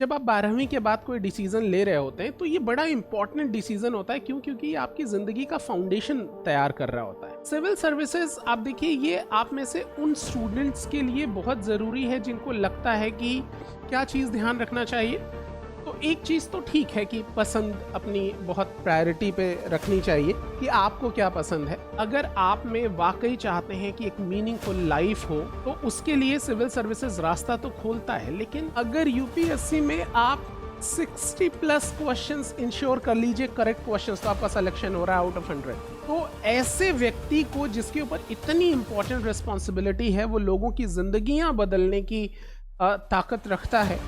जब आप 12वीं के बाद कोई डिसीजन ले रहे होते हैं तो ये बड़ा इंपॉर्टेंट डिसीजन होता है। क्यों? क्योंकि ये आपकी जिंदगी का फाउंडेशन तैयार कर रहा होता है। सिविल सर्विसेज आप देखिए, ये आप में से उन स्टूडेंट्स के लिए बहुत ज़रूरी है जिनको लगता है कि क्या चीज़ ध्यान रखना चाहिए। तो एक चीज़ तो ठीक है कि पसंद अपनी बहुत प्रायोरिटी पे रखनी चाहिए कि आपको क्या पसंद है। अगर आप में वाकई चाहते हैं कि एक मीनिंगफुल लाइफ हो तो उसके लिए सिविल सर्विसेज रास्ता तो खोलता है। लेकिन अगर यूपीएससी में आप 60 प्लस क्वेश्चंस इंश्योर कर लीजिए करेक्ट क्वेश्चंस, तो आपका सिलेक्शन हो रहा है आउट ऑफ 100। तो ऐसे व्यक्ति को जिसके ऊपर इतनी इंपॉर्टेंट रिस्पॉन्सिबिलिटी है, वो लोगों की जिंदगियां बदलने की ताकत रखता है,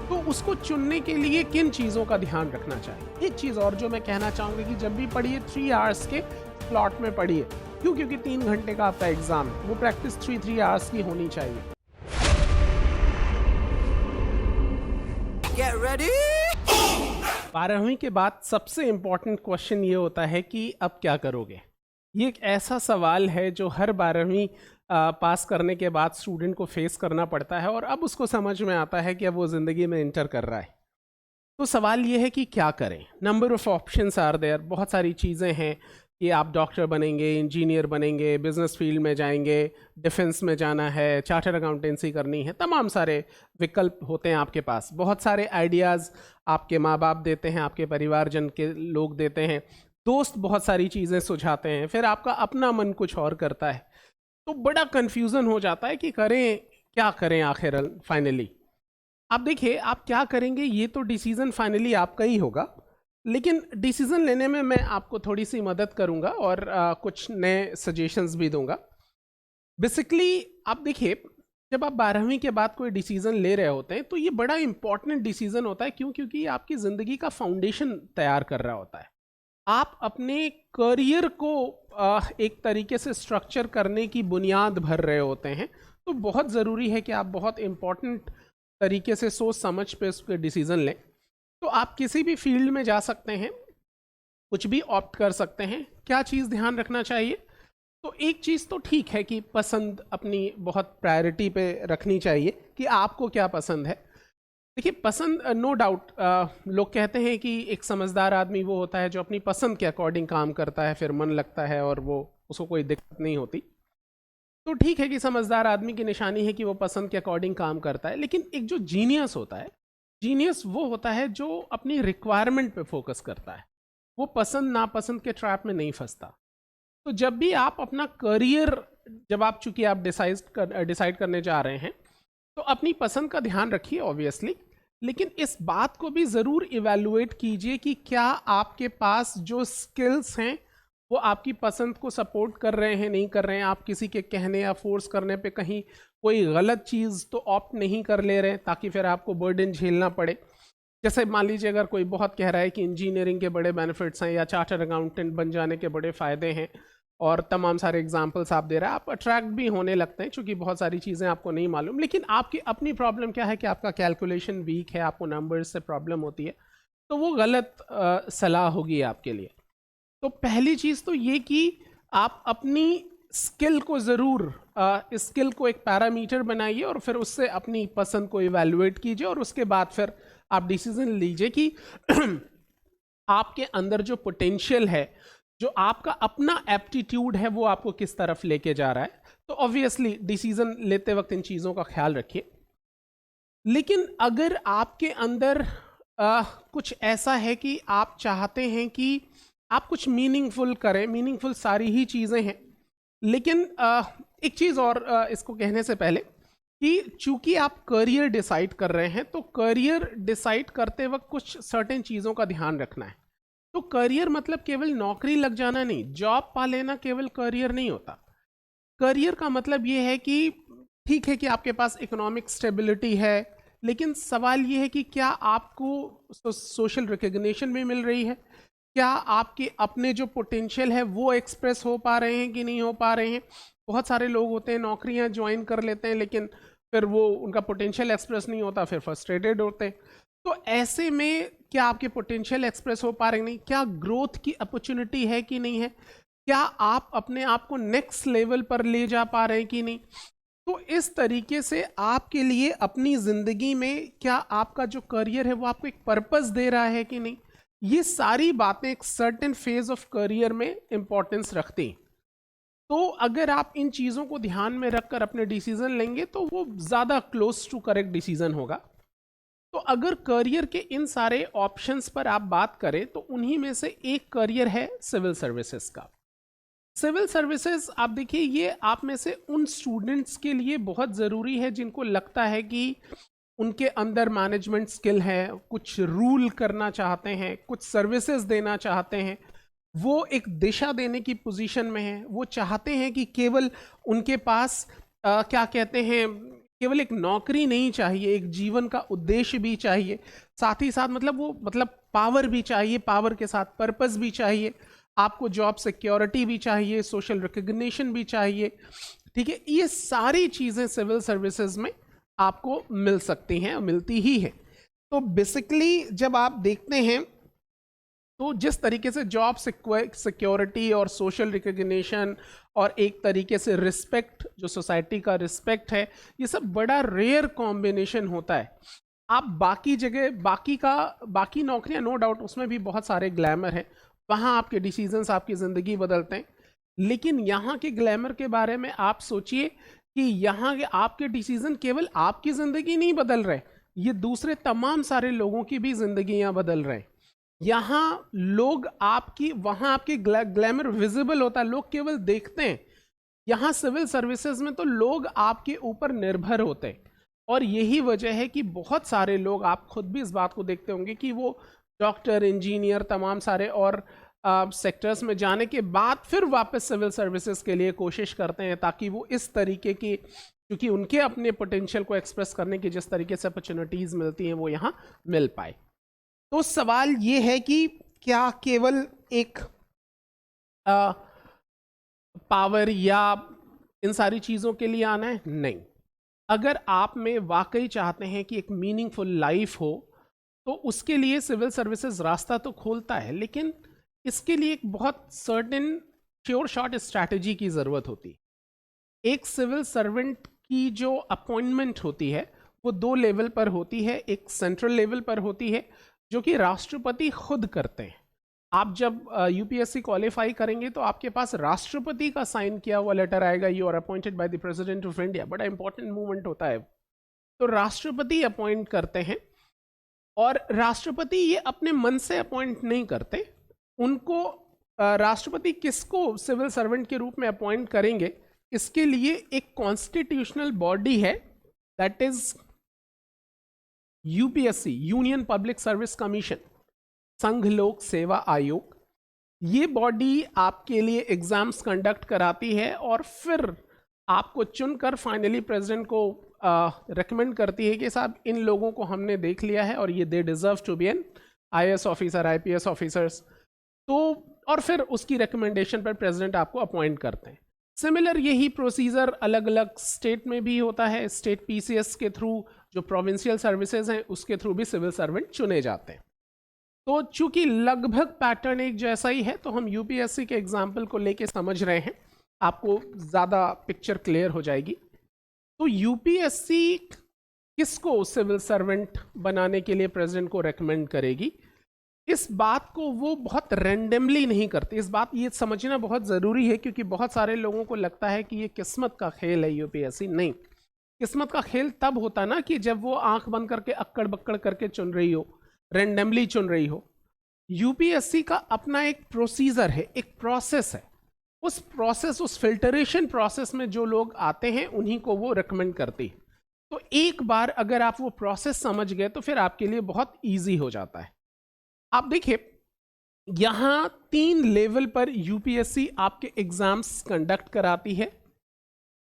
तो उसको चुनने के लिए किन चीज़ों का ध्यान रखना चाहिए। एक चीज़ और जो मैं कहना चाहूँगा कि जब भी पढ़िए 3 आवर्स के स्लॉट में पढ़िए। क्यों? क्योंकि 3 घंटे का आपका एग्जाम है, वो प्रैक्टिस 3 आवर्स की होनी चाहिए। Get ready! 12वीं के बाद सबसे इम्पोर्टेंट क्वेश्चन ये होता है कि अब क्या करोगे। ये एक ऐसा सवाल है जो हर 12वीं पास करने के बाद स्टूडेंट को फेस करना पड़ता है और अब उसको समझ में आता है कि अब वो ज़िंदगी में इंटर कर रहा है। तो सवाल ये है कि क्या करें। Number of options are there, बहुत सारी चीज़ें हैं कि आप डॉक्टर बनेंगे, इंजीनियर बनेंगे, बिजनेस फील्ड में जाएंगे, डिफेंस में जाना है, चार्टर अकाउंटेंसी करनी है, तमाम सारे विकल्प होते हैं आपके पास। बहुत सारे आइडियाज़ आपके माँ बाप देते हैं, आपके परिवारजन के लोग देते हैं, दोस्त बहुत सारी चीज़ें सुझाते हैं, फिर आपका अपना मन कुछ और करता है। तो बड़ा कन्फ्यूज़न हो जाता है कि करें क्या करें आखिर फाइनली। आप देखिए, आप क्या करेंगे ये तो डिसीज़न फाइनली आपका ही होगा, लेकिन डिसीज़न लेने में मैं आपको थोड़ी सी मदद करूंगा और कुछ नए सजेशंस भी दूंगा। बेसिकली आप देखिए, जब आप 12वीं के बाद कोई डिसीज़न ले रहे होते हैं तो ये बड़ा इंपॉर्टेंट डिसीज़न होता है। क्यों? क्योंकि ये आपकी ज़िंदगी का फाउंडेशन तैयार कर रहा होता है। आप अपने करियर को एक तरीके से स्ट्रक्चर करने की बुनियाद भर रहे होते हैं। तो बहुत ज़रूरी है कि आप बहुत इम्पॉर्टेंट तरीके से सोच समझ पे उस पर डिसीज़न लें। तो आप किसी भी फील्ड में जा सकते हैं, कुछ भी ऑप्ट कर सकते हैं। क्या चीज़ ध्यान रखना चाहिए? तो एक चीज़ तो ठीक है कि पसंद अपनी बहुत प्रायोरिटी पे रखनी चाहिए कि आपको क्या पसंद है। देखिए, पसंद नो डाउट, लोग कहते हैं कि एक समझदार आदमी वो होता है जो अपनी पसंद के अकॉर्डिंग काम करता है, फिर मन लगता है और वो उसको कोई दिक्कत नहीं होती। तो ठीक है कि समझदार आदमी की निशानी है कि वो पसंद के अकॉर्डिंग काम करता है। लेकिन एक जो जीनियस होता है, जीनियस वो होता है जो अपनी रिक्वायरमेंट पे फोकस करता है, वो पसंद नापसंद के ट्रैप में नहीं फंसता। तो जब भी आप अपना करियर, जब आप चूंकि आप डिसाइड करने जा रहे हैं, तो अपनी पसंद का ध्यान रखिए ऑब्वियसली, लेकिन इस बात को भी ज़रूर इवैल्यूएट कीजिए कि क्या आपके पास जो स्किल्स हैं वो आपकी पसंद को सपोर्ट कर रहे हैं, नहीं कर रहे हैं। आप किसी के कहने या फोर्स करने पे कहीं कोई गलत चीज़ तो ऑप्ट नहीं कर ले रहे हैं ताकि फिर आपको बर्डन झेलना पड़े। जैसे मान लीजिए, अगर कोई बहुत कह रहा है कि इंजीनियरिंग के बड़े बेनिफिट्स हैं या चार्टर अकाउंटेंट बन जाने के बड़े फ़ायदे हैं और तमाम सारे एग्जाम्पल्स आप दे रहे हैं, आप अट्रैक्ट भी होने लगते हैं क्योंकि बहुत सारी चीज़ें आपको नहीं मालूम। लेकिन आपकी अपनी प्रॉब्लम क्या है कि आपका कैलकुलेशन वीक है, आपको नंबर्स से प्रॉब्लम होती है, तो वो गलत सलाह होगी आपके लिए। तो पहली चीज़ तो ये कि आप अपनी स्किल को ज़रूर, स्किल को एक पैरामीटर बनाइए और फिर उससे अपनी पसंद को इवैल्यूएट कीजिए और उसके बाद फिर आप डिसीजन लीजिए कि आपके अंदर जो पोटेंशियल है, जो आपका अपना एप्टीट्यूड है, वो आपको किस तरफ लेके जा रहा है। तो ऑब्वियसली डिसीजन लेते वक्त इन चीज़ों का ख्याल रखिए। लेकिन अगर आपके अंदर कुछ ऐसा है कि आप चाहते हैं कि आप कुछ मीनिंगफुल करें, मीनिंगफुल सारी ही चीज़ें हैं, लेकिन एक चीज़ और इसको कहने से पहले कि चूंकि आप करियर डिसाइड कर रहे हैं, तो करियर डिसाइड करते वक्त कुछ सर्टेन चीज़ों का ध्यान रखना है। तो करियर मतलब केवल नौकरी लग जाना नहीं, जॉब पा लेना केवल करियर नहीं होता। करियर का मतलब ये है कि ठीक है कि आपके पास इकोनॉमिक स्टेबिलिटी है, लेकिन सवाल ये है कि क्या आपको सोशल रिकग्निशन भी मिल रही है, क्या आपके अपने जो पोटेंशियल है वो एक्सप्रेस हो पा रहे हैं कि नहीं हो पा रहे हैं। बहुत सारे लोग होते हैं, नौकरियां ज्वाइन कर लेते हैं लेकिन फिर वो उनका पोटेंशियल एक्सप्रेस नहीं होता, फिर फ्रस्ट्रेटेड होते हैं। तो ऐसे में क्या आपके पोटेंशियल एक्सप्रेस हो पा रहे नहीं, क्या ग्रोथ की अपॉर्चुनिटी है कि नहीं है, क्या आप अपने आप को नेक्स्ट लेवल पर ले जा पा रहे हैं कि नहीं। तो इस तरीके से आपके लिए अपनी ज़िंदगी में क्या आपका जो करियर है वो आपको एक पर्पस दे रहा है कि नहीं, ये सारी बातें एक सर्टेन फेज ऑफ करियर में इंपॉर्टेंस रखती हैं। तो अगर आप इन चीज़ों को ध्यान में रखकर अपने डिसीजन लेंगे तो वो ज़्यादा क्लोज टू करेक्ट डिसीजन होगा। तो अगर करियर के इन सारे ऑप्शंस पर आप बात करें तो उन्हीं में से एक करियर है सिविल सर्विसेज का। सिविल सर्विसेज आप देखिए, ये आप में से उन स्टूडेंट्स के लिए बहुत ज़रूरी है जिनको लगता है कि उनके अंदर मैनेजमेंट स्किल है, कुछ रूल करना चाहते हैं, कुछ सर्विसेज देना चाहते हैं, वो एक दिशा देने की पोजीशन में है। वो चाहते हैं कि केवल उनके पास क्या कहते हैं, केवल एक नौकरी नहीं चाहिए, एक जीवन का उद्देश्य भी चाहिए, साथ ही साथ मतलब पावर भी चाहिए, पावर के साथ पर्पस भी चाहिए, आपको जॉब सिक्योरिटी भी चाहिए, सोशल रिकग्निशन भी चाहिए। ठीक है, ये सारी चीज़ें सिविल सर्विसेज में आपको मिल सकती हैं, मिलती ही है। तो बेसिकली जब आप देखते हैं तो जिस तरीके से जॉब सिक्योरिटी और सोशल रिकग्निशन और एक तरीके से रिस्पेक्ट, जो सोसाइटी का रिस्पेक्ट है, ये सब बड़ा रेयर कॉम्बिनेशन होता है। आप बाकी जगह बाकी नौकरियां, नो डाउट उसमें भी बहुत सारे ग्लैमर हैं, वहाँ आपके डिसीजंस आपकी ज़िंदगी बदलते हैं, लेकिन यहाँ के ग्लैमर के बारे में आप सोचिए कि यहाँ के आपके डिसीजन केवल आपकी ज़िंदगी नहीं बदल रहे, ये दूसरे तमाम सारे लोगों की भी ज़िंदगियाँ बदल रहे हैं। यहाँ लोग आपकी, वहाँ आपकी ग्लैमर विजिबल होता है, लोग केवल देखते हैं। यहाँ सिविल सर्विसेज में तो लोग आपके ऊपर निर्भर होते हैं, और यही वजह है कि बहुत सारे लोग, आप खुद भी इस बात को देखते होंगे कि वो डॉक्टर, इंजीनियर, तमाम सारे और सेक्टर्स में जाने के बाद फिर वापस सिविल सर्विसेज के लिए कोशिश करते हैं, ताकि वो इस तरीके की, क्योंकि उनके अपने पोटेंशियल को एक्सप्रेस करने की जिस तरीके से अपॉर्चुनिटीज़ मिलती हैं वो यहाँ मिल पाए। तो सवाल ये है कि क्या केवल एक पावर या इन सारी चीज़ों के लिए आना है? नहीं। अगर आप में वाकई चाहते हैं कि एक मीनिंगफुल लाइफ हो, तो उसके लिए सिविल सर्विसेज रास्ता तो खोलता है, लेकिन इसके लिए एक बहुत सर्टेन श्योर शॉट स्ट्रैटेजी की ज़रूरत होती है। एक सिविल सर्वेंट की जो अपॉइंटमेंट होती है वो 2 लेवल पर होती है। एक सेंट्रल लेवल पर होती है जो कि राष्ट्रपति खुद करते हैं। आप जब यूपीएससी क्वालिफाई करेंगे तो आपके पास राष्ट्रपति का साइन किया हुआ लेटर आएगा, you are appointed by the president of India. बड़ा इंपॉर्टेंट मूवमेंट होता है। तो राष्ट्रपति अपॉइंट करते हैं, और राष्ट्रपति ये अपने मन से अपॉइंट नहीं करते। उनको राष्ट्रपति किसको सिविल सर्वेंट के रूप में अपॉइंट करेंगे, इसके लिए एक कॉन्स्टिट्यूशनल बॉडी है, that is UPSC, union public service commission, संघ लोक सेवा आयोग। ये बॉडी आपके लिए एग्जाम्स कंडक्ट कराती है और फिर आपको चुनकर फाइनली प्रेसिडेंट को रेकमेंड करती है कि साहब इन लोगों को हमने देख लिया है और ये they deserve to be an IAS officer, IPS officers. तो और फिर उसकी रिकमेंडेशन पर प्रेसिडेंट आपको अपॉइंट करते हैं। सिमिलर यही प्रोसीजर अलग अलग स्टेट में भी होता है। स्टेट पीसीएस के थ्रू, जो प्रोविंशियल सर्विसेज हैं, उसके थ्रू भी सिविल सर्वेंट चुने जाते हैं। तो चूंकि लगभग पैटर्न एक जैसा ही है, तो हम यूपीएससी के एग्जाम्पल को लेके समझ रहे हैं, आपको ज़्यादा पिक्चर क्लियर हो जाएगी। तो यूपीएससी किसको सिविल सर्वेंट बनाने के लिए प्रेसिडेंट को रेकमेंड करेगी, इस बात को वो बहुत रैंडमली नहीं करते। इस बात ये समझना बहुत ज़रूरी है, क्योंकि बहुत सारे लोगों को लगता है कि ये किस्मत का खेल है यूपीएससी। नहीं, किस्मत का खेल तब होता ना कि जब वो आंख बंद करके अक्कड़ बक्कड़ करके चुन रही हो, रैंडमली चुन रही हो। यूपीएससी का अपना एक प्रोसीजर है, एक प्रोसेस है। उस प्रोसेस, उस फिल्टरेशन प्रोसेस में जो लोग आते हैं उन्हीं को वो रिकमेंड करती है। तो एक बार अगर आप वो प्रोसेस समझ गए तो फिर आपके लिए बहुत ईजी हो जाता है। आप देखिए, यहां 3 लेवल पर यूपीएससी आपके एग्जाम्स कंडक्ट कराती है।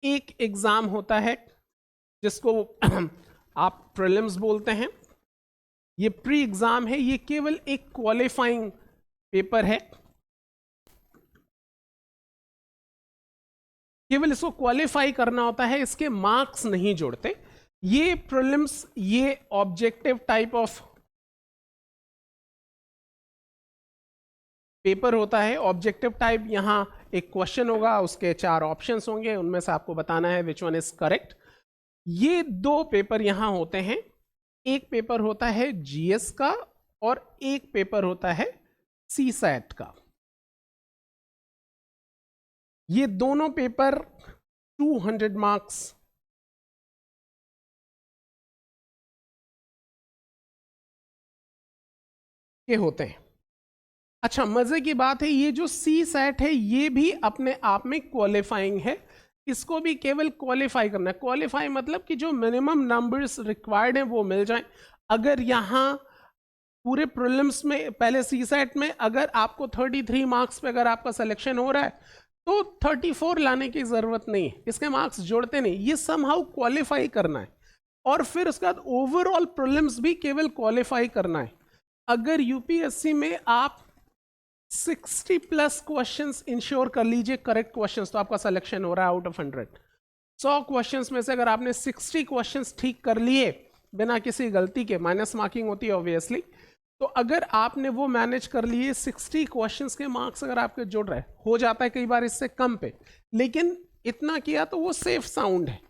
एक एग्जाम होता है जिसको आप प्रीलिम्स बोलते हैं, ये प्री एग्जाम है, ये केवल एक क्वालिफाइंग पेपर है, केवल इसको क्वालिफाई करना होता है, इसके मार्क्स नहीं जोड़ते। ये प्रीलिम्स, ये ऑब्जेक्टिव टाइप ऑफ पेपर होता है। ऑब्जेक्टिव टाइप यहाँ एक क्वेश्चन होगा, उसके 4 ऑप्शंस होंगे, उनमें से आपको बताना है विच वन इज करेक्ट। ये 2 पेपर यहां होते हैं, एक पेपर होता है जीएस का और एक पेपर होता है सीसैट का। ये दोनों पेपर 200 मार्क्स के होते हैं। अच्छा, मजे की बात है, ये जो सी सेट है ये भी अपने आप में क्वालिफाइंग है, इसको भी केवल क्वालिफाई करना है। क्वालिफाई मतलब कि जो मिनिमम नंबर्स रिक्वायर्ड हैं वो मिल जाएं। अगर यहाँ पूरे प्रीलिम्स में पहले सी सेट में अगर आपको 33 मार्क्स पे अगर आपका सिलेक्शन हो रहा है तो 34 लाने की जरूरत नहीं है, इसके मार्क्स जोड़ते नहीं, ये समहाउ क्वालिफाई करना है। और फिर उसके बाद ओवरऑल प्रीलिम्स भी केवल क्वालिफाई करना है। अगर यूपीएससी में आप 60 प्लस क्वेश्चंस इंश्योर कर लीजिए करेक्ट क्वेश्चंस, तो आपका सिलेक्शन हो रहा है आउट ऑफ 100। 100 क्वेश्चंस में से अगर आपने 60 क्वेश्चंस ठीक कर लिए बिना किसी गलती के, माइनस मार्किंग होती है ऑब्वियसली, तो अगर आपने वो मैनेज कर लिए 60 क्वेश्चंस के मार्क्स अगर आपके जुड़ रहे, हो जाता है कई बार इससे कम पे, लेकिन इतना किया तो वो सेफ साउंड है।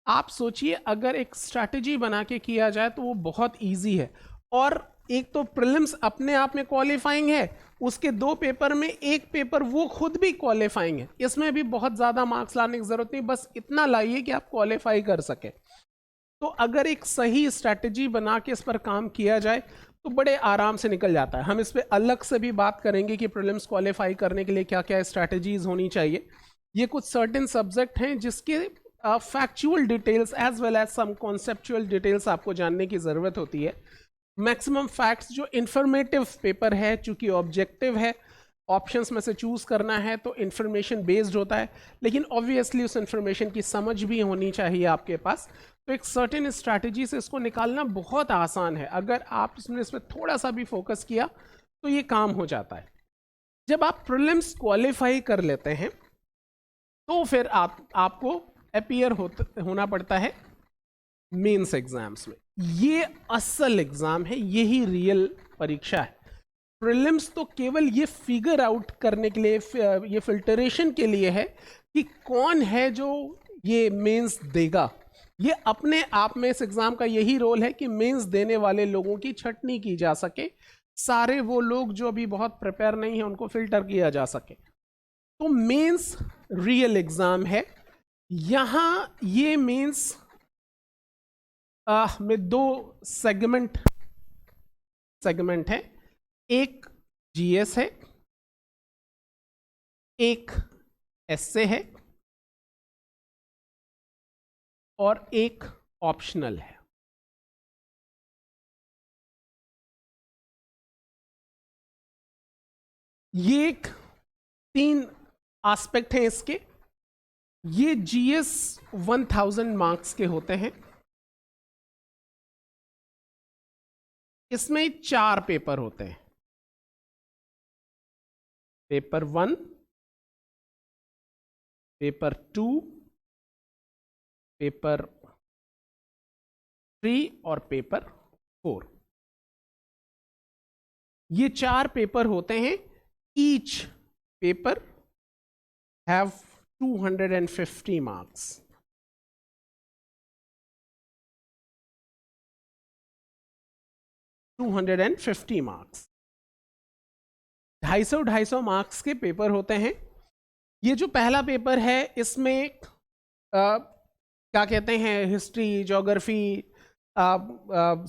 आप सोचिए अगर एक स्ट्रैटेजी बना के किया जाए तो वो बहुत ईजी है। और एक तो प्रीलिम्स अपने आप में क्वालिफाइंग है, उसके 2 पेपर में एक पेपर वो खुद भी क्वालिफाइंग है, इसमें भी बहुत ज़्यादा मार्क्स लाने की ज़रूरत नहीं, बस इतना लाइए कि आप क्वालिफाई कर सके। तो अगर एक सही स्ट्रैटेजी बना के इस पर काम किया जाए तो बड़े आराम से निकल जाता है। हम इस पर अलग से भी बात करेंगे कि प्रीलिम्स क्वालिफाई करने के लिए क्या क्या स्ट्रैटेजीज होनी चाहिए। ये कुछ सर्टेन सब्जेक्ट हैं जिसके factual details as well as some conceptual details आपको जानने की ज़रूरत होती है। मैक्सिमम फैक्ट्स जो इंफॉर्मेटिव पेपर है, चूंकि ऑब्जेक्टिव है, ऑप्शंस में से चूज करना है तो इंफॉर्मेशन बेस्ड होता है, लेकिन ऑब्वियसली उस इंफॉर्मेशन की समझ भी होनी चाहिए आपके पास। तो एक सर्टेन स्ट्रैटेजी से इसको निकालना बहुत आसान है। अगर आप इसमें इस पर थोड़ा सा भी फोकस किया तो ये काम हो जाता है। जब आप प्रीलिम्स क्वालिफाई कर लेते हैं तो फिर आपको अपीयर होना पड़ता है मेंस एग्जाम्स में। ये असल एग्जाम है, यही रियल परीक्षा है। प्रीलिम्स तो केवल ये फिगर आउट करने के लिए, ये फिल्टरेशन के लिए है कि कौन है जो ये मेंस देगा। ये अपने आप में इस एग्जाम का यही रोल है कि मेंस देने वाले लोगों की छटनी की जा सके, सारे वो लोग जो अभी बहुत प्रिपेयर नहीं है उनको फिल्टर किया जा सके। तो मेंस रियल एग्जाम है। यहां ये मेंस में 2 सेगमेंट है, एक जीएस है, एक एसए है और एक ऑप्शनल है। ये एक 3 एस्पेक्ट हैं इसके। ये जीएस 1000 मार्क्स के होते हैं। इसमें 4 पेपर होते हैं, पेपर 1, पेपर 2, पेपर 3 और पेपर 4। ये 4 पेपर होते हैं। Each paper have 250 marks. Marks 250 marks के पेपर होते हैं। ये जो पहला पेपर है इसमें क्या कहते हैं, हिस्ट्री, ज्योग्राफी,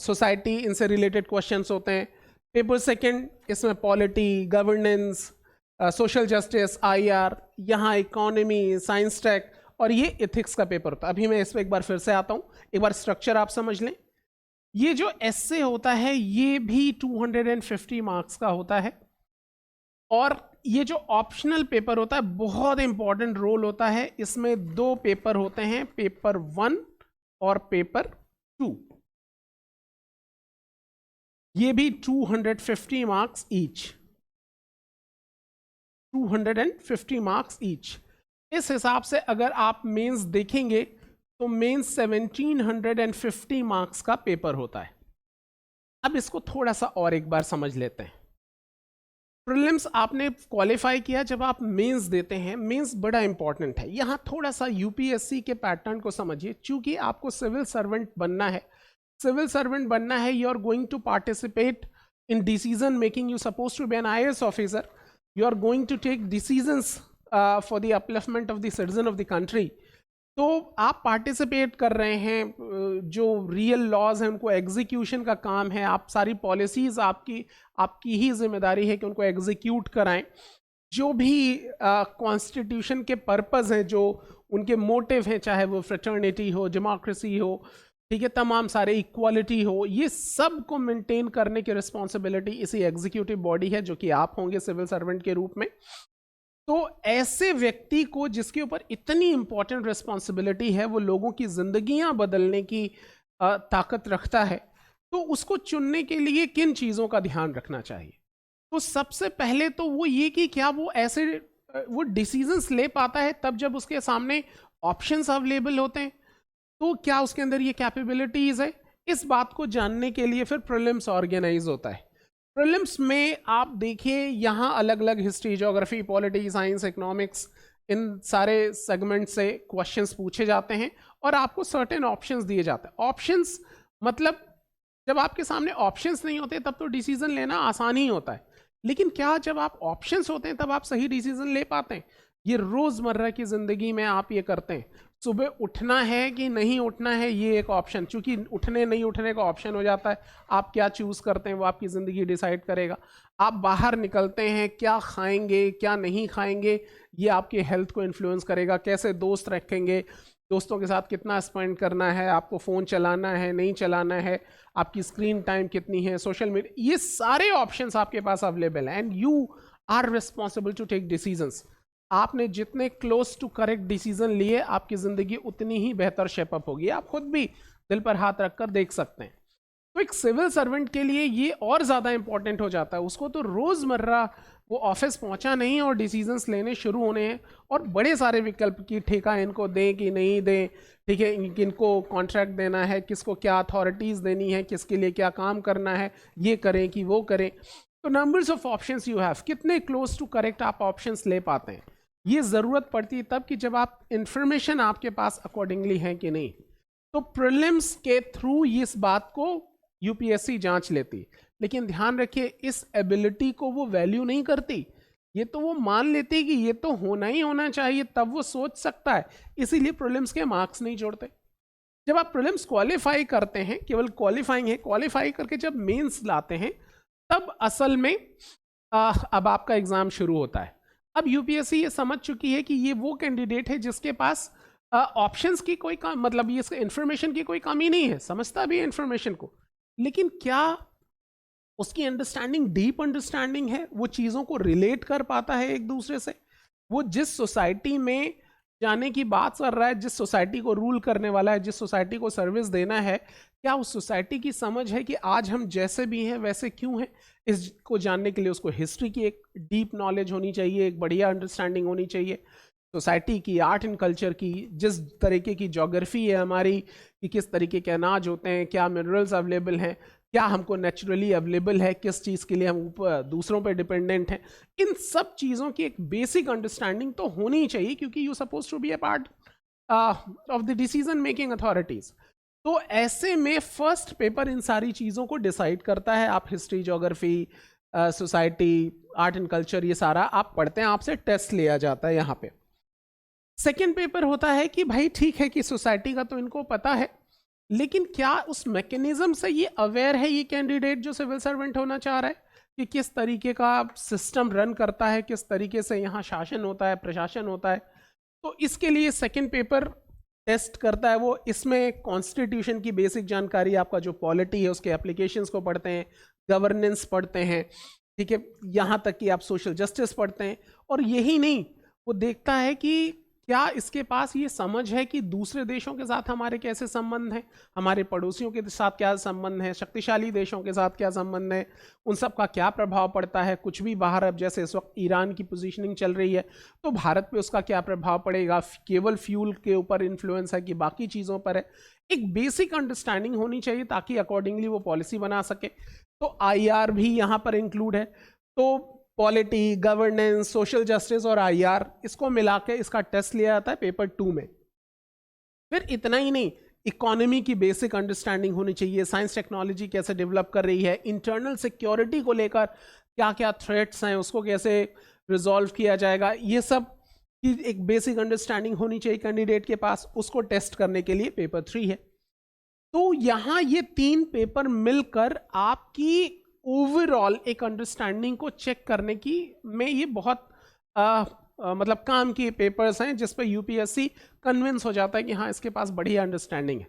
सोसाइटी, इनसे रिलेटेड क्वेश्चंस होते हैं। पेपर सेकंड इसमें polity, governance, social justice, IR, यहाँ इकोनॉमी, साइंस टेक, और ये इथिक्स का पेपर होता है। अभी मैं इस पर एक बार फिर से आता हूँ, एक बार स्ट्रक्चर आप समझ लें। ये जो एस्से होता है ये भी 250 मार्क्स का होता है। और ये जो ऑप्शनल पेपर होता है बहुत इंपॉर्टेंट रोल होता है इसमें। 2 पेपर होते हैं, पेपर 1 और पेपर 2। ये भी 250 मार्क्स ईच, 250 मार्क्स ईच। इस हिसाब से अगर आप मेंस देखेंगे तो मेंस 1750 मार्क्स का पेपर होता है। अब इसको थोड़ा सा और एक बार समझ लेते हैं। प्रीलिम्स आपने क्वालिफाई किया, जब आप मेंस देते हैं, मेंस बड़ा इंपॉर्टेंट है। यहाँ थोड़ा सा यूपीएससी के पैटर्न को समझिए। चूंकि आपको सिविल सर्वेंट बनना है, सिविल सर्वेंट बनना है, you are going to participate in decision making, you suppose to be an IAS officer, you are going to take decisions for the upliftment of the citizen of the country. तो आप participate कर रहे हैं, जो real laws हैं उनको execution का काम है, आप सारी पॉलिसीज आपकी ही जिम्मेदारी है कि उनको एग्जीक्यूट कराएं। जो भी कॉन्स्टिट्यूशन के पर्पस हैं, जो उनके मोटिव हैं, चाहे वो फ्रेटर्निटी हो, डेमोक्रेसी हो, ठीक है, तमाम सारे इक्वालिटी हो, ये सब को मेंटेन करने की रिस्पॉन्सिबिलिटी इसी एग्जीक्यूटिव बॉडी है, जो कि आप होंगे सिविल सर्वेंट के रूप में। तो ऐसे व्यक्ति को जिसके ऊपर इतनी इंपॉर्टेंट रिस्पॉन्सिबिलिटी है, वो लोगों की जिंदगियां बदलने की ताकत रखता है, तो उसको चुनने के लिए किन चीज़ों का ध्यान रखना चाहिए? तो सबसे पहले तो वो ये कि क्या वो ऐसे वो डिसीजंस ले पाता है तब जब उसके सामने ऑप्शंस अवेलेबल होते हैं। तो क्या उसके अंदर ये कैपेबिलिटीज है? इस बात को जानने के लिए फिर प्रीलिम्स ऑर्गेनाइज होता है। प्रीलिम्स में आप देखिए, यहाँ अलग अलग history, geography, polity, science, economics, इन सारे सेगमेंट से क्वेश्चंस पूछे जाते हैं और आपको सर्टेन ऑप्शंस दिए जाते हैं। ऑप्शंस मतलब जब आपके सामने ऑप्शंस नहीं होते तब तो डिसीजन लेना आसान ही होता है, लेकिन क्या जब आप ऑप्शंस होते हैं तब आप सही डिसीजन ले पाते हैं? ये रोजमर्रा की जिंदगी में आप ये करते हैं। सुबह उठना है कि नहीं उठना है, ये एक ऑप्शन, चूंकि उठने नहीं उठने का ऑप्शन हो जाता है, आप क्या चूज करते हैं वो आपकी जिंदगी डिसाइड करेगा। आप बाहर निकलते हैं, क्या खाएंगे क्या नहीं खाएंगे, ये आपके हेल्थ को इन्फ्लुएंस करेगा। कैसे दोस्त रखेंगे, दोस्तों के साथ कितना स्पेंड करना है, आपको फ़ोन चलाना है नहीं चलाना है, आपकी स्क्रीन टाइम कितनी है, सोशल मीडिया, ये सारे ऑप्शंस आपके पास अवेलेबल हैं and you are responsible to take decisions. आपने जितने क्लोज टू करेक्ट डिसीजन लिए, आपकी ज़िंदगी उतनी ही बेहतर शेपअप होगी। आप खुद भी दिल पर हाथ रखकर देख सकते हैं। तो एक सिविल सर्वेंट के लिए ये और ज़्यादा इंपॉर्टेंट हो जाता है। उसको तो रोज़मर्रा वो ऑफिस पहुंचा नहीं और डिसीजंस लेने शुरू होने हैं, और बड़े सारे विकल्प की ठेका इनको दें कि नहीं दें, ठीक है, किनको कॉन्ट्रैक्ट देना है, किसको क्या अथॉरिटीज़ देनी है, किसके लिए क्या काम करना है, ये करें कि वो करें। तो numbers of options you have, कितने क्लोज टू करेक्ट आप ऑप्शंस ले पाते हैं, ये ज़रूरत पड़ती है तब कि जब आप इंफॉर्मेशन आपके पास अकॉर्डिंगली है कि नहीं। तो प्रीलिम्स के थ्रू इस बात को यूपीएससी जांच लेती, लेकिन ध्यान रखिए इस एबिलिटी को वो वैल्यू नहीं करती। ये तो वो मान लेती कि ये तो होना ही होना चाहिए, तब वो सोच सकता है, इसीलिए प्रीलिम्स के मार्क्स नहीं जोड़ते। जब आप प्रीलिम्स क्वालिफाई करते हैं, केवल क्वालिफाइंग है, क्वालिफाई करके जब मेंस लाते हैं, तब असल में अब आपका एग्जाम शुरू होता है। अब यूपीएससी ये समझ चुकी है कि ये वो कैंडिडेट है जिसके पास ऑप्शंस की कोई मतलब ये इंफॉर्मेशन की कोई कमी नहीं है, समझता भी है इंफॉर्मेशन को, लेकिन क्या उसकी अंडरस्टैंडिंग डीप अंडरस्टैंडिंग है, वो चीज़ों को रिलेट कर पाता है एक दूसरे से, वो जिस सोसाइटी में जाने की बात कर रहा है, जिस सोसाइटी को रूल करने वाला है, जिस सोसाइटी को सर्विस देना है, क्या उस सोसाइटी की समझ है कि आज हम जैसे भी हैं वैसे क्यों हैं। इसको जानने के लिए उसको हिस्ट्री की एक डीप नॉलेज होनी चाहिए, एक बढ़िया अंडरस्टैंडिंग होनी चाहिए सोसाइटी की, आर्ट एंड कल्चर की, जिस तरीके की ज्योग्राफी है हमारी, कि किस तरीके के अनाज होते हैं, क्या मिनरल्स अवेलेबल हैं, क्या हमको नेचुरली अवेलेबल है, किस चीज़ के लिए हम ऊपर दूसरों पे डिपेंडेंट हैं। इन सब चीज़ों की एक बेसिक अंडरस्टैंडिंग तो होनी ही चाहिए, क्योंकि you suppose to be a part of the decision making authorities. तो ऐसे में फर्स्ट पेपर इन सारी चीज़ों को डिसाइड करता है। आप history, geography, society, art and culture, ये सारा आप पढ़ते हैं, आपसे टेस्ट लिया जाता है यहाँ पे। सेकेंड पेपर होता है कि भाई ठीक है कि सोसाइटी का तो इनको पता है, लेकिन क्या उस मैकेनिज्म से ये अवेयर है ये कैंडिडेट जो सिविल सर्वेंट होना चाह रहा है, कि किस तरीके का सिस्टम रन करता है, किस तरीके से यहाँ शासन होता है, प्रशासन होता है। तो इसके लिए सेकेंड पेपर टेस्ट करता है वो। इसमें कॉन्स्टिट्यूशन की बेसिक जानकारी, आपका जो पॉलिटी है उसके एप्लीकेशंस को पढ़ते हैं, गवर्नेंस पढ़ते हैं, ठीक है, यहाँ तक कि आप सोशल जस्टिस पढ़ते हैं। और यही नहीं, वो देखता है कि क्या इसके पास ये समझ है कि दूसरे देशों के साथ हमारे कैसे संबंध हैं, हमारे पड़ोसियों के साथ क्या संबंध है, शक्तिशाली देशों के साथ क्या संबंध है, उन सब का क्या प्रभाव पड़ता है। कुछ भी बाहर, अब जैसे इस वक्त ईरान की पोजीशनिंग चल रही है, तो भारत पे उसका क्या प्रभाव पड़ेगा, केवल फ्यूल के ऊपर इन्फ्लुएंस है कि बाकी चीज़ों पर है। एक बेसिक अंडरस्टैंडिंग होनी चाहिए ताकि अकॉर्डिंगली वो पॉलिसी बना सके। तो IR भी यहाँ पर इंक्लूड है। तो पॉलिटी, गवर्नेंस, सोशल जस्टिस और आईआर, इसको मिला के इसका टेस्ट लिया जाता है पेपर 2 में। फिर इतना ही नहीं, इकोनॉमी की बेसिक अंडरस्टैंडिंग होनी चाहिए, साइंस टेक्नोलॉजी कैसे डेवलप कर रही है, इंटरनल सिक्योरिटी को लेकर क्या क्या थ्रेट्स हैं, उसको कैसे रिजॉल्व किया जाएगा, ये सब की एक बेसिक अंडरस्टैंडिंग होनी चाहिए कैंडिडेट के पास। उसको टेस्ट करने के लिए पेपर 3 है। तो यहाँ ये 3 पेपर मिलकर आपकी ओवरऑल एक अंडरस्टैंडिंग को चेक करने की में ये बहुत मतलब काम के पेपर्स हैं जिस पर यूपीएससी कन्विंस हो जाता है कि हाँ इसके पास बढ़िया अंडरस्टैंडिंग है।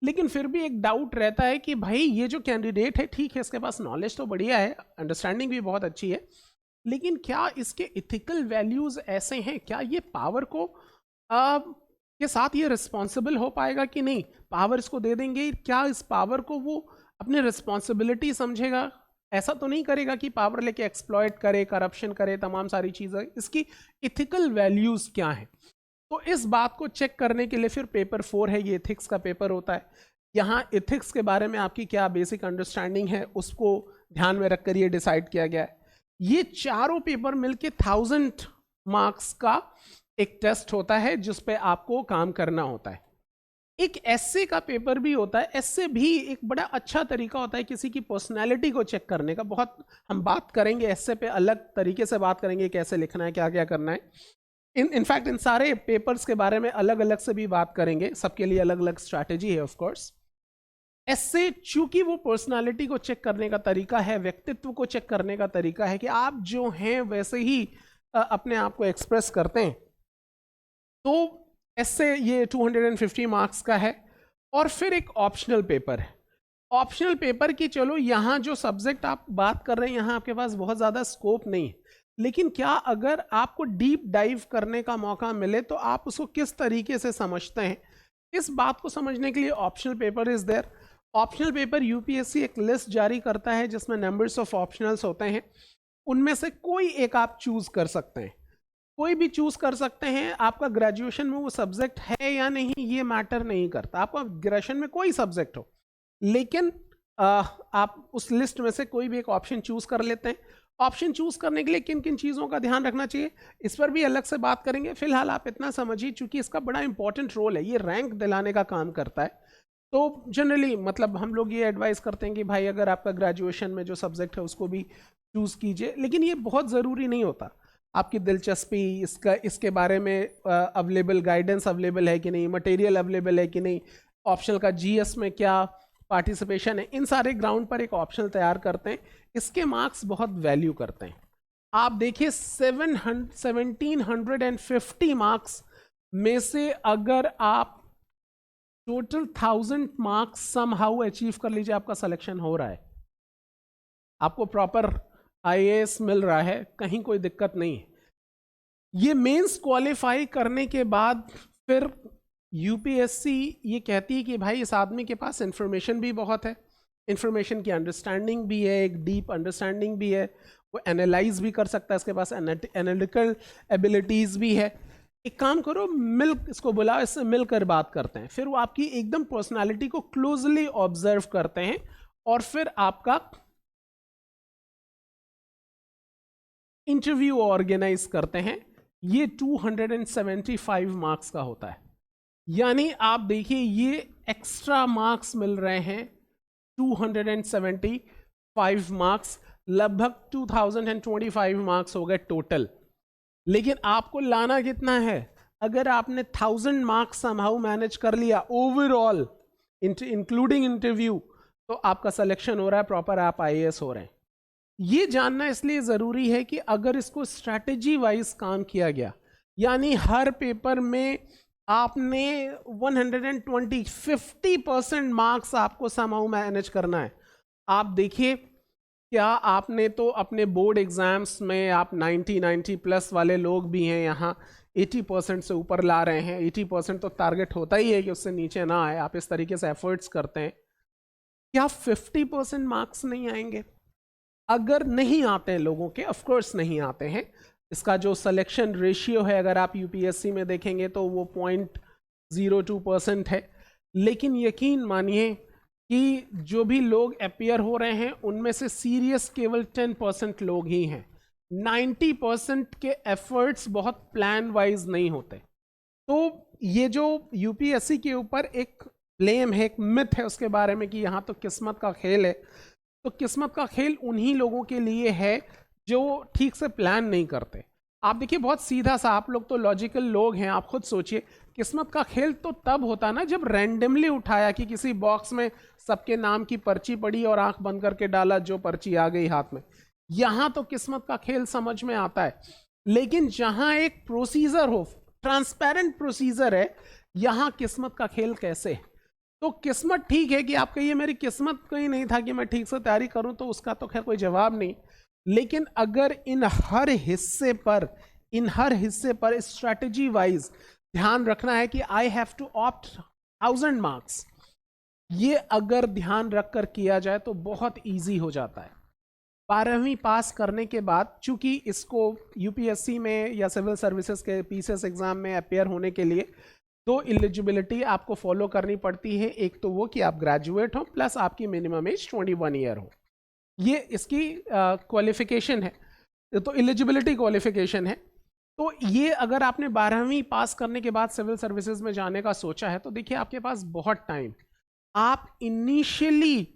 लेकिन फिर भी एक डाउट रहता है कि भाई ये जो कैंडिडेट है ठीक है, इसके पास नॉलेज तो बढ़िया है, अंडरस्टैंडिंग भी बहुत अच्छी है, लेकिन क्या इसके इथिकल वैल्यूज ऐसे हैं, क्या ये पावर को के साथ ये रिस्पॉन्सिबल हो पाएगा कि नहीं, पावर इसको दे देंगे, क्या इस पावर को वो अपनी रिस्पॉन्सिबिलिटी समझेगा, ऐसा तो नहीं करेगा कि पावर लेके एक्सप्लॉइट करे, करप्शन करे, तमाम सारी चीज़ें, इसकी इथिकल वैल्यूज़ क्या हैं। तो इस बात को चेक करने के लिए फिर पेपर 4 है, ये इथिक्स का पेपर होता है। यहाँ इथिक्स के बारे में आपकी क्या बेसिक अंडरस्टैंडिंग है उसको ध्यान में रखकर ये डिसाइड किया गया है। ये चारों पेपर मिलके 1000 मार्क्स का एक टेस्ट होता है जिस पे आपको काम करना होता है। एक एस्से का पेपर भी होता है। एस्से भी एक बड़ा अच्छा तरीका होता है किसी की पर्सनैलिटी को चेक करने का। बहुत हम बात करेंगे एस्से पे, अलग तरीके से बात करेंगे कैसे लिखना है, क्या क्या करना है। इनफैक्ट इन सारे पेपर्स के बारे में अलग अलग से भी बात करेंगे, सबके लिए अलग अलग स्ट्रैटेजी है ऑफ कोर्स। एस्से चूंकि वो पर्सनालिटी को चेक करने का तरीका है, व्यक्तित्व को चेक करने का तरीका है कि आप जो हैं वैसे ही अपने आप को एक्सप्रेस करते हैं, तो एस्से ये 250 मार्क्स का है। और फिर एक ऑप्शनल पेपर है। ऑप्शनल पेपर की चलो यहाँ जो सब्जेक्ट आप बात कर रहे हैं यहाँ आपके पास बहुत ज़्यादा स्कोप नहीं है, लेकिन क्या अगर आपको डीप डाइव करने का मौका मिले तो आप उसको किस तरीके से समझते हैं, इस बात को समझने के लिए optional paper is there. Optional paper UPSC एक लिस्ट जारी करता है जिसमें नंबर्स ऑफ ऑप्शनल्स होते हैं, उनमें से कोई एक आप चूज कर सकते हैं, कोई भी चूज कर सकते हैं। आपका ग्रेजुएशन में वो सब्जेक्ट है या नहीं ये मैटर नहीं करता, आपका ग्रेजुएशन में कोई सब्जेक्ट हो, लेकिन आप उस लिस्ट में से कोई भी एक ऑप्शन चूज कर लेते हैं। ऑप्शन चूज करने के लिए किन किन चीज़ों का ध्यान रखना चाहिए इस पर भी अलग से बात करेंगे। फिलहाल आप इतना समझिए, चूंकि इसका बड़ा इंपॉर्टेंट रोल है, ये रैंक दिलाने का काम करता है। तो जनरली मतलब हम लोग ये एडवाइस करते हैं कि भाई अगर आपका ग्रेजुएशन में जो सब्जेक्ट है उसको भी चूज कीजिए, लेकिन ये बहुत ज़रूरी नहीं होता। आपकी दिलचस्पी, इसके बारे में अवेलेबल गाइडेंस अवेलेबल है कि नहीं, मटेरियल अवेलेबल है कि नहीं, ऑप्शनल का जीएस में क्या पार्टिसिपेशन है, इन सारे ग्राउंड पर एक ऑप्शनल तैयार करते हैं। इसके मार्क्स बहुत वैल्यू करते हैं। आप देखिए 1750 मार्क्स में से अगर आप टोटल 1000 मार्क्स समहाउ अचीव कर लीजिए, आपका सिलेक्शन हो रहा है, आपको प्रॉपर आईएएस मिल रहा है, कहीं कोई दिक्कत नहीं है। ये मेंस क्वालिफाई करने के बाद फिर यूपीएससी ये कहती है कि भाई इस आदमी के पास इंफॉर्मेशन भी बहुत है, इंफॉर्मेशन की अंडरस्टैंडिंग भी है, एक डीप अंडरस्टैंडिंग भी है, वो एनालाइज भी कर सकता है, इसके पास एनालिटिकल एबिलिटीज भी है। एक काम करो, इसको बुलाओ, इससे मिलकर बात करते हैं। फिर वो आपकी एकदम पर्सनालिटी को क्लोजली ऑब्जर्व करते हैं और फिर आपका इंटरव्यू ऑर्गेनाइज करते हैं। ये 275 मार्क्स का होता है, यानी आप देखिए ये एक्स्ट्रा मार्क्स मिल रहे हैं 275 मार्क्स, लगभग 2025 मार्क्स हो गए टोटल। लेकिन आपको लाना कितना है, अगर आपने 1000 मार्क्स समहाउ मैनेज कर लिया ओवरऑल इंक्लूडिंग इंटरव्यू, तो आपका सिलेक्शन हो रहा है, प्रॉपर आप आईएएस हो रहे हैं। ये जानना इसलिए ज़रूरी है कि अगर इसको स्ट्रैटेजी वाइज काम किया गया, यानी हर पेपर में आपने 50% मार्क्स आपको समहाउ मैनेज करना है। आप देखिए क्या आपने तो अपने बोर्ड एग्जाम्स में आप 90 प्लस वाले लोग भी हैं, यहाँ 80% से ऊपर ला रहे हैं। 80% तो टारगेट होता ही है कि उससे नीचे ना आए, आप इस तरीके से एफर्ट्स करते हैं। क्या 50% मार्क्स नहीं आएंगे? अगर नहीं आते हैं लोगों के, ऑफ कोर्स नहीं आते हैं, इसका जो सिलेक्शन रेशियो है अगर आप यूपीएससी में देखेंगे तो वो 0.02% है। लेकिन यकीन मानिए कि जो भी लोग अपीयर हो रहे हैं उनमें से सीरियस केवल 10% लोग ही हैं। 90% के एफर्ट्स बहुत प्लान वाइज नहीं होते। तो ये जो यूपीएससी के ऊपर एक ब्लेम है, एक मिथ है उसके बारे में कि यहाँ तो किस्मत का खेल है, तो किस्मत का खेल उन्हीं लोगों के लिए है जो ठीक से प्लान नहीं करते। आप देखिए बहुत सीधा सा, आप लोग तो लॉजिकल लोग हैं, आप खुद सोचिए, किस्मत का खेल तो तब होता ना जब रैंडमली उठाया कि किसी बॉक्स में सबके नाम की पर्ची पड़ी और आंख बंद करके डाला, जो पर्ची आ गई हाथ में। यहां तो किस्मत का खेल समझ में आता है, लेकिन जहां एक प्रोसीजर हो, ट्रांसपेरेंट प्रोसीजर है, यहां किस्मत का खेल कैसे है? तो किस्मत ठीक है कि आप कहिए मेरी किस्मत कहीं नहीं था कि मैं ठीक से तैयारी करूं, तो उसका तो खैर कोई जवाब नहीं। लेकिन अगर इन हर हिस्से पर स्ट्रैटेजी वाइज ध्यान रखना है कि I have to opt 1000 marks, ये अगर ध्यान रखकर किया जाए तो बहुत इजी हो जाता है। 12वीं पास करने के बाद, चूंकि इसको यूपीएससी में या सिविल सर्विसेज के पीसीएस एग्जाम में अपेयर होने के लिए दो एलिजिबिलिटी आपको फॉलो करनी पड़ती है। एक तो वो कि आप ग्रेजुएट हो प्लस आपकी मिनिमम एज 21 ईयर हो, ये इसकी क्वालिफिकेशन है, तो एलिजिबिलिटी क्वालिफिकेशन है। तो ये अगर आपने 12वीं पास करने के बाद सिविल सर्विसेज में जाने का सोचा है तो देखिए आपके पास बहुत टाइम। आप इनिशियली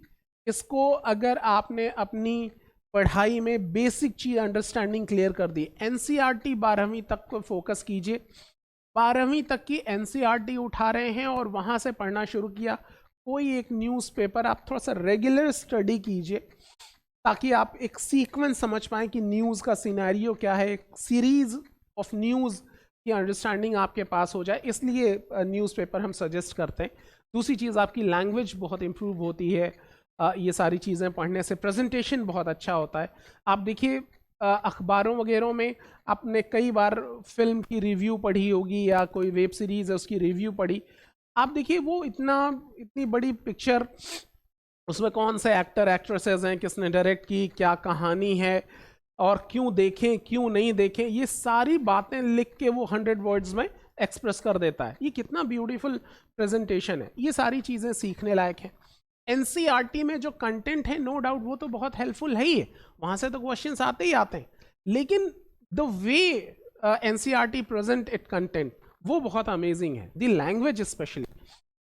इसको, अगर आपने अपनी पढ़ाई में बेसिक चीज अंडरस्टैंडिंग क्लियर कर दी, एनसीईआरटी 12वीं तक को फोकस कीजिए। 12वीं तक की एनसीईआरटी उठा रहे हैं और वहां से पढ़ना शुरू किया, कोई एक न्यूज़पेपर आप थोड़ा सा रेगुलर स्टडी कीजिए ताकि आप एक सीक्वेंस समझ पाएं कि न्यूज़ का सिनेरियो क्या है, एक सीरीज ऑफ न्यूज़ की अंडरस्टैंडिंग आपके पास हो जाए, इसलिए न्यूज़पेपर हम सजेस्ट करते हैं। दूसरी चीज़, आपकी लैंग्वेज बहुत इंप्रूव होती है ये सारी चीज़ें पढ़ने से। प्रेजेंटेशन बहुत अच्छा होता है। आप देखिए अखबारों वगैरह में आपने कई बार फिल्म की रिव्यू पढ़ी होगी या कोई वेब सीरीज है उसकी रिव्यू पढ़ी, आप देखिए वो इतनी बड़ी पिक्चर, उसमें कौन से एक्टर एक्ट्रेसेस हैं, किसने डायरेक्ट की, क्या कहानी है और क्यों देखें क्यों नहीं देखें, ये सारी बातें लिख के वो 100 वर्ड्स में एक्सप्रेस कर देता है। ये कितना ब्यूटीफुल प्रेजेंटेशन है। ये सारी चीज़ें सीखने लायक हैं। एनसीईआरटी में जो कंटेंट है, नो डाउट वो तो बहुत हेल्पफुल है ही है, वहां से तो क्वेश्चंस आते ही आते हैं, लेकिन the way NCERT present it content वो बहुत अमेजिंग है। द लैंग्वेज स्पेशली,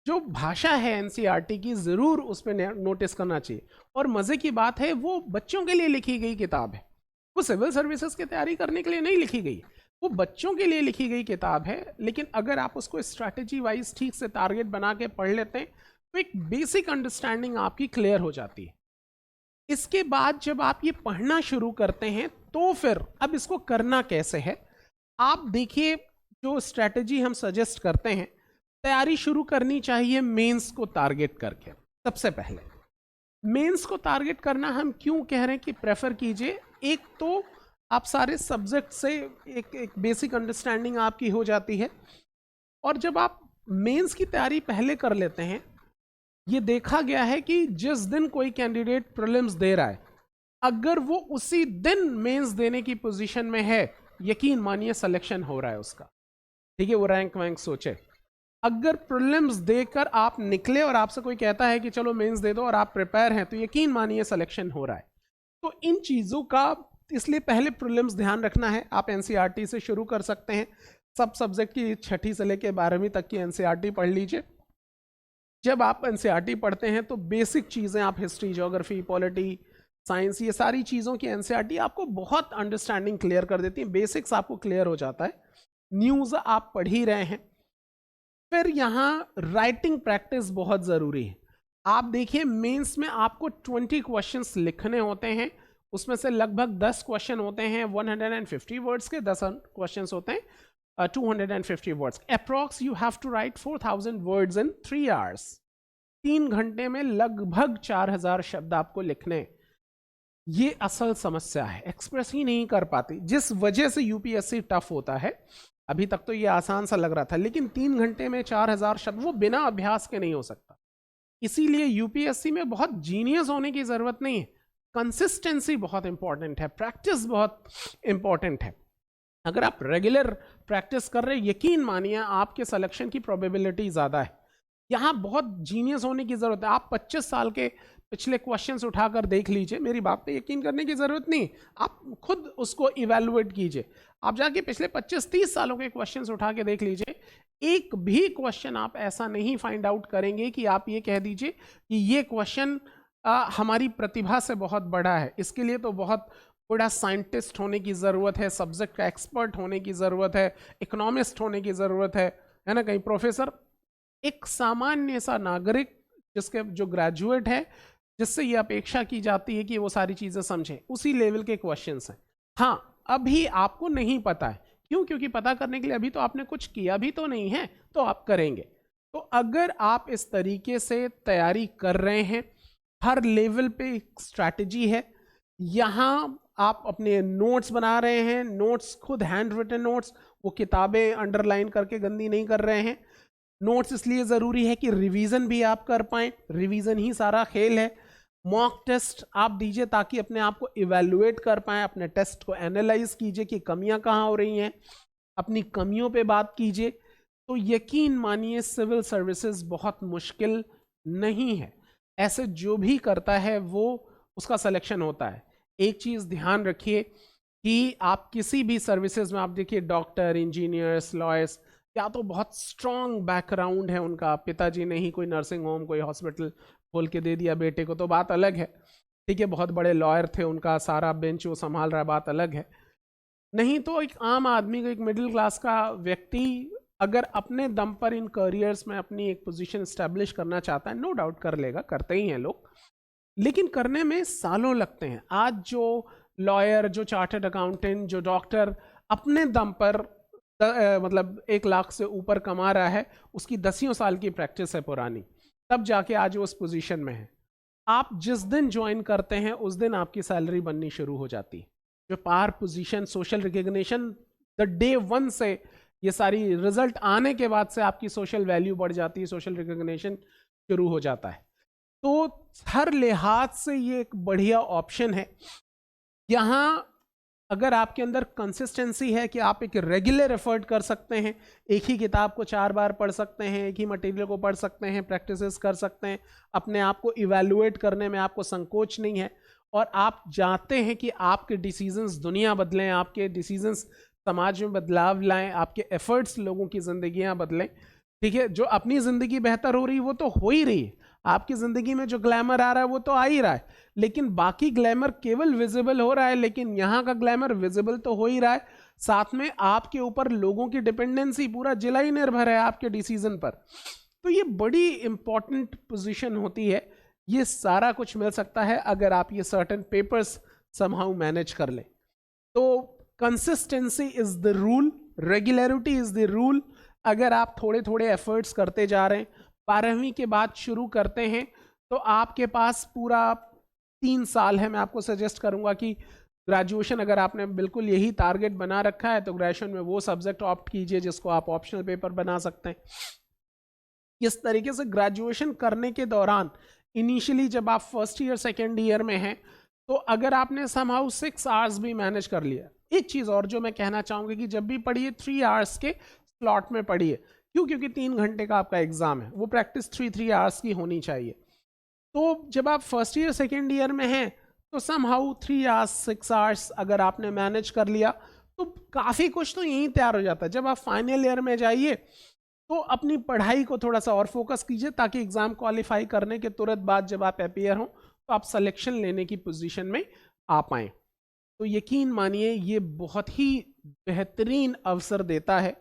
जो भाषा है एनसीईआरटी की, जरूर उस पर नोटिस करना चाहिए। और मजे की बात है वो बच्चों के लिए लिखी गई किताब है, वो सिविल सर्विसेज की तैयारी करने के लिए नहीं लिखी गई, वो बच्चों के लिए लिखी गई किताब है। लेकिन अगर आप उसको स्ट्रैटेजी वाइज ठीक से टारगेट बना के पढ़ लेते हैं तो एक बेसिक अंडरस्टैंडिंग आपकी क्लियर हो जाती है। इसके बाद जब आप ये पढ़ना शुरू करते हैं तो फिर अब इसको करना कैसे है, आप देखिए जो स्ट्रैटेजी हम सजेस्ट करते हैं, तैयारी शुरू करनी चाहिए मेंस को टारगेट करके। सबसे पहले मेंस को टारगेट करना हम क्यों कह रहे हैं कि प्रेफर कीजिए, एक तो आप सारे सब्जेक्ट से एक बेसिक अंडरस्टैंडिंग आपकी हो जाती है, और जब आप मेंस की तैयारी पहले कर लेते हैं, ये देखा गया है कि जिस दिन कोई कैंडिडेट प्रीलिम्स दे रहा है, अगर वो उसी दिन मेंस देने की पोजीशन में है, यकीन मानिए सिलेक्शन हो रहा है उसका। ठीक है, वो रैंक वैंक सोचे। अगर प्रीलिम्स देकर आप निकले और आपसे कोई कहता है कि चलो मेंस दे दो और आप प्रिपेयर हैं, तो यकीन मानिए सिलेक्शन हो रहा है। तो इन चीज़ों का इसलिए पहले प्रीलिम्स ध्यान रखना है। आप एनसीईआरटी से शुरू कर सकते हैं, सब सब्जेक्ट की 6ठी से लेकर 12वीं तक की एनसीईआरटी पढ़ लीजिए। जब आप एनसीईआरटी पढ़ते हैं तो बेसिक चीज़ें, आप हिस्ट्री, ज्योग्राफी, पॉलिटी, साइंस, ये सारी चीज़ों की एनसीईआरटी आपको बहुत अंडरस्टैंडिंग क्लियर कर देती है, बेसिक्स आपको क्लियर हो जाता है। न्यूज़ आप पढ़ ही रहे हैं। फिर यहाँ राइटिंग प्रैक्टिस बहुत ज़रूरी है। आप देखिए मेंस में आपको 20 क्वेश्चंस लिखने होते हैं, उसमें से लगभग 10 क्वेश्चन होते हैं 150 वर्ड्स के, 10 क्वेश्चंस होते हैं 250 words. Approx you have to write 4000 words in 3 hours. 3 घंटे में लगभग 4000 शब्द आपको लिखने। ये असल समस्या है, एक्सप्रेस ही नहीं कर पाती, जिस वजह से यूपीएससी टफ होता है। अभी तक तो ये आसान सा लग रहा था, लेकिन 3 घंटे में 4000 शब्द, वो बिना अभ्यास के नहीं हो सकता। इसीलिए यूपीएससी में बहुत जीनियस होने की जरूरत नहीं है, कंसिस्टेंसी बहुत इंपॉर्टेंट है, प्रैक्टिस बहुत इंपॉर्टेंट है। अगर आप रेगुलर प्रैक्टिस कर रहे हैं, यकीन मानिए आपके सिलेक्शन की प्रोबेबिलिटी ज़्यादा है। यहाँ बहुत जीनियस होने की ज़रूरत है। आप 25 साल के पिछले क्वेश्चंस उठाकर देख लीजिए, मेरी बात पे यकीन करने की ज़रूरत नहीं, आप खुद उसको इवेलुएट कीजिए। आप जाके पिछले 25-30 सालों के क्वेश्चंस उठा के देख लीजिए, एक भी क्वेश्चन आप ऐसा नहीं फाइंड आउट करेंगे कि आप ये कह दीजिए कि ये क्वेश्चन हमारी प्रतिभा से बहुत बड़ा है। इसके लिए तो बहुत बड़ा साइंटिस्ट होने की ज़रूरत है, सब्जेक्ट का एक्सपर्ट होने की ज़रूरत है, इकोनॉमिस्ट होने की ज़रूरत है ना, कहीं प्रोफेसर। एक सामान्य सा नागरिक जिसके जो ग्रेजुएट है, जिससे ये अपेक्षा की जाती है कि वो सारी चीज़ें समझे, उसी लेवल के क्वेश्चंस हैं। हाँ, अभी आपको नहीं पता है, क्यों? क्योंकि पता करने के लिए अभी तो आपने कुछ किया भी तो नहीं है, तो आप करेंगे। तो अगर आप इस तरीके से तैयारी कर रहे हैं, हर लेवल पे एक स्ट्रैटेजी है। यहाँ आप अपने नोट्स बना रहे हैं, नोट्स खुद हैंड रिटन नोट्स, वो किताबें अंडरलाइन करके गंदी नहीं कर रहे हैं। नोट्स इसलिए ज़रूरी है कि रिवीजन भी आप कर पाएँ, रिवीजन ही सारा खेल है। मॉक टेस्ट आप दीजिए ताकि अपने आप को इवेलुएट कर पाएँ, अपने टेस्ट को एनालाइज कीजिए कि कमियां कहाँ हो रही हैं, अपनी कमियों पे बात कीजिए। तो यकीन मानिए सिविल सर्विसेज बहुत मुश्किल नहीं है। ऐसे जो भी करता है वो उसका सिलेक्शन होता है। एक चीज़ ध्यान रखिए कि आप किसी भी सर्विसेज में आप देखिए, डॉक्टर, इंजीनियर्स, लॉयर्स, या तो बहुत स्ट्रॉन्ग बैकग्राउंड है उनका, पिताजी ने ही कोई नर्सिंग होम, कोई हॉस्पिटल खोल के दे दिया बेटे को, तो बात अलग है, ठीक है, बहुत बड़े लॉयर थे, उनका सारा बेंच वो संभाल रहा है, बात अलग है। नहीं तो एक आम आदमी को, एक मिडिल क्लास का व्यक्ति अगर अपने दम पर इन करियर्स में अपनी एक पोजीशन स्टैब्लिश करना चाहता है, नो डाउट कर लेगा, करते ही हैं लोग, लेकिन करने में सालों लगते हैं। आज जो लॉयर, जो चार्टर्ड अकाउंटेंट, जो डॉक्टर अपने दम पर मतलब 1 लाख से ऊपर कमा रहा है, उसकी 10 साल की प्रैक्टिस है पुरानी, तब जाके आज वो उस पोजीशन में है। आप जिस दिन ज्वाइन करते हैं उस दिन आपकी सैलरी बननी शुरू हो जाती है। जो पार position, social recognition, the day 1 से, ये सारी रिजल्ट आने के बाद से आपकी सोशल वैल्यू बढ़ जाती है, सोशल रिकग्निशन शुरू हो जाता है। तो हर लिहाज से ये एक बढ़िया ऑप्शन है। यहाँ अगर आपके अंदर कंसिस्टेंसी है कि आप एक रेगुलर एफर्ट कर सकते हैं, एक ही किताब को 4 बार पढ़ सकते हैं, एक ही मटेरियल को पढ़ सकते हैं, प्रैक्टिसेस कर सकते हैं, अपने आप को इवैल्यूएट करने में आपको संकोच नहीं है, और आप जानते हैं कि आपके डिसीजंस दुनिया बदलें, आपके डिसीजंस समाज में बदलाव लाएं, आपके एफर्ट्स लोगों की जिंदगियां बदलें, ठीक है। जो अपनी जिंदगी बेहतर हो रही है वो तो हो ही रही है, आपकी जिंदगी में जो ग्लैमर आ रहा है वो तो आ ही रहा है, लेकिन बाकी ग्लैमर केवल विजिबल हो रहा है, लेकिन यहाँ का ग्लैमर विजिबल तो हो ही रहा है, साथ में आपके ऊपर लोगों की डिपेंडेंसी, पूरा जिला ही निर्भर है आपके डिसीजन पर। तो ये बड़ी इंपॉर्टेंट पोजीशन होती है। ये सारा कुछ मिल सकता है अगर आप ये सर्टेन पेपर्स समहाउ मैनेज कर लें। तो consistency is the rule, regularity is the rule. अगर आप थोड़े थोड़े एफर्ट्स करते जा रहे हैं, 12वीं के बाद शुरू करते हैं, तो आपके पास पूरा 3 साल है। मैं आपको सजेस्ट करूंगा कि ग्रेजुएशन अगर आपने बिल्कुल यही टारगेट बना रखा है, तो ग्रेजुएशन में वो सब्जेक्ट ऑप्ट कीजिए जिसको आप ऑप्शनल पेपर बना सकते हैं। इस तरीके से ग्रेजुएशन करने के दौरान इनिशियली जब आप फर्स्ट ईयर सेकेंड ईयर में हैं, तो अगर आपने समहाउ 6 आवर्स भी मैनेज कर लिया, एक चीज़ और जो मैं कहना चाहूँगा कि जब भी पढ़िए 3 आवर्स के स्लॉट में पढ़िए। क्यों? क्योंकि 3 घंटे का आपका एग्जाम है, वो प्रैक्टिस 3 आवर्स की होनी चाहिए। तो जब आप फर्स्ट ईयर सेकेंड ईयर में हैं, तो समहाउ 3 आवर्स 6 आवर्स अगर आपने मैनेज कर लिया, तो काफ़ी कुछ तो यहीं तैयार हो जाता है। जब आप फाइनल ईयर में जाइए, तो अपनी पढ़ाई को थोड़ा सा और फोकस कीजिए, ताकि एग्जाम क्वालिफाई करने के तुरंत बाद जब आप अपीयर हों, तो आप सिलेक्शन लेने की पोजीशन में आ पाएँ। तो यकीन मानिए ये बहुत ही बेहतरीन अवसर देता है।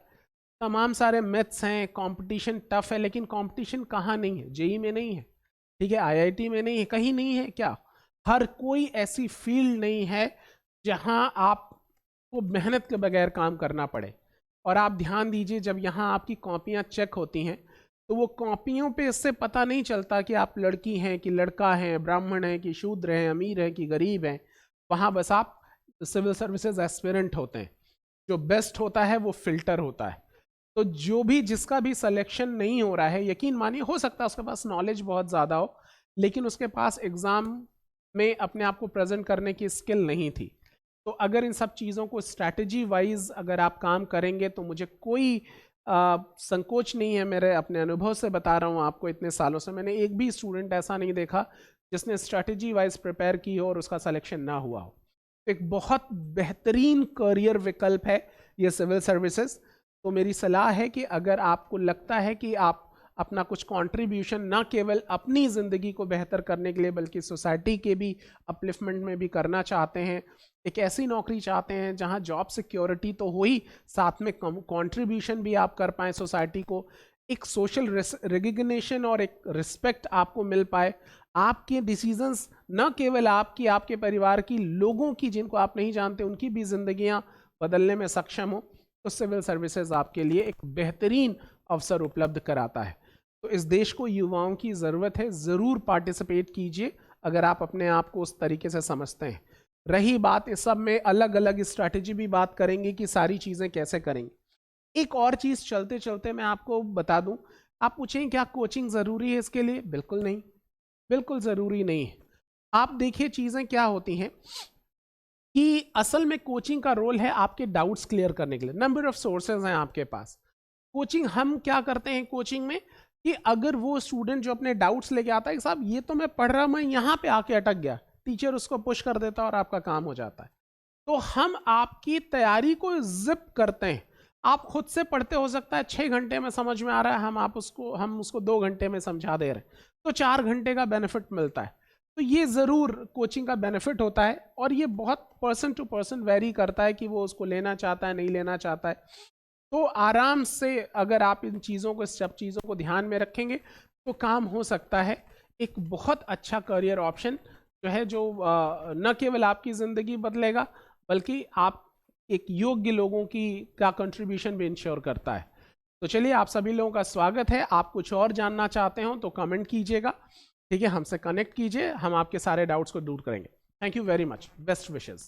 तमाम सारे मिथ्स हैं, कंपटीशन टफ है, लेकिन कंपटीशन कहाँ नहीं है? जेई में नहीं है, ठीक है, आईआईटी में नहीं है, कहीं नहीं है क्या? हर कोई ऐसी फील्ड नहीं है जहां आपको मेहनत के बगैर काम करना पड़े। और आप ध्यान दीजिए, जब यहाँ आपकी कॉपियाँ चेक होती हैं, तो वो कॉपियों पे इससे पता नहीं चलता कि आप लड़की हैं कि लड़का हैं, ब्राह्मण हैं कि शूद्र हैं, अमीर हैं कि गरीब हैं। वहाँ बस आप सिविल सर्विसेज एस्पिरेंट होते हैं। जो बेस्ट होता है वो फिल्टर होता है। तो जो भी, जिसका भी सिलेक्शन नहीं हो रहा है, यकीन मानिए हो सकता है उसके पास नॉलेज बहुत ज़्यादा हो, लेकिन उसके पास एग्ज़ाम में अपने आप को प्रेजेंट करने की स्किल नहीं थी। तो अगर इन सब चीज़ों को स्ट्रैटेजी वाइज अगर आप काम करेंगे, तो मुझे कोई संकोच नहीं है, मेरे अपने अनुभव से बता रहा हूँ आपको, इतने सालों से मैंने एक भी स्टूडेंट ऐसा नहीं देखा जिसने स्ट्रैटेजी वाइज प्रिपेयर की हो और उसका सिलेक्शन ना हुआ हो। एक बहुत बेहतरीन करियर विकल्प है ये सिविल सर्विसेज। तो मेरी सलाह है कि अगर आपको लगता है कि आप अपना कुछ कंट्रीब्यूशन ना केवल अपनी ज़िंदगी को बेहतर करने के लिए बल्कि सोसाइटी के भी अपलिफ्टमेंट में भी करना चाहते हैं, एक ऐसी नौकरी चाहते हैं जहां जॉब सिक्योरिटी तो हो ही, साथ में कंट्रीब्यूशन भी आप कर पाएँ सोसाइटी को, एक सोशल रिकग्निशन और एक रिस्पेक्ट आपको मिल पाए, आपके डिसीजंस न केवल आपकी, आपके परिवार की, लोगों की जिनको आप नहीं जानते उनकी भी जिंदगियां बदलने में सक्षम हो, तो सिविल सर्विसेज आपके लिए एक बेहतरीन अवसर उपलब्ध कराता है। तो इस देश को युवाओं की ज़रूरत है, ज़रूर पार्टिसिपेट कीजिए अगर आप अपने आप को उस तरीके से समझते हैं। रही बात इस सब में अलग अलग स्ट्रैटेजी भी बात करेंगे कि सारी चीज़ें कैसे करेंगे। एक और चीज़ चलते चलते मैं आपको बता दूं, आप पूछें क्या कोचिंग ज़रूरी है इसके लिए? बिल्कुल नहीं, बिल्कुल ज़रूरी नहीं है। आप देखिए चीज़ें क्या होती हैं कि असल में कोचिंग का रोल है आपके डाउट्स क्लियर करने के लिए। नंबर ऑफ सोर्सेज हैं आपके पास। कोचिंग हम क्या करते हैं कोचिंग में कि अगर वो स्टूडेंट जो अपने डाउट्स लेके आता है, साहब ये तो मैं पढ़ रहा, मैं यहाँ पे आके अटक गया, टीचर उसको पुश कर देता है और आपका काम हो जाता है। तो हम आपकी तैयारी को जिप करते हैं। आप खुद से पढ़ते, हो सकता है 6 घंटे में समझ में आ रहा है, हम उसको 2 घंटे में समझा दे रहे हैं, तो 4 घंटे का बेनिफिट मिलता है। तो ये ज़रूर कोचिंग का बेनिफिट होता है और ये बहुत पर्सन टू पर्सन वेरी करता है कि वो उसको लेना चाहता है नहीं लेना चाहता है। तो आराम से अगर आप इन चीज़ों को, सब चीज़ों को ध्यान में रखेंगे तो काम हो सकता है। एक बहुत अच्छा करियर ऑप्शन जो है, जो न केवल आपकी ज़िंदगी बदलेगा बल्कि आप एक योग्य लोगों की का कंट्रीब्यूशन भी इंश्योर करता है। तो चलिए, आप सभी लोगों का स्वागत है। आप कुछ और जानना चाहते हो तो कमेंट कीजिएगा, ठीक है, हमसे कनेक्ट कीजिए, हम आपके सारे डाउट्स को दूर करेंगे। Thank you very much, best wishes.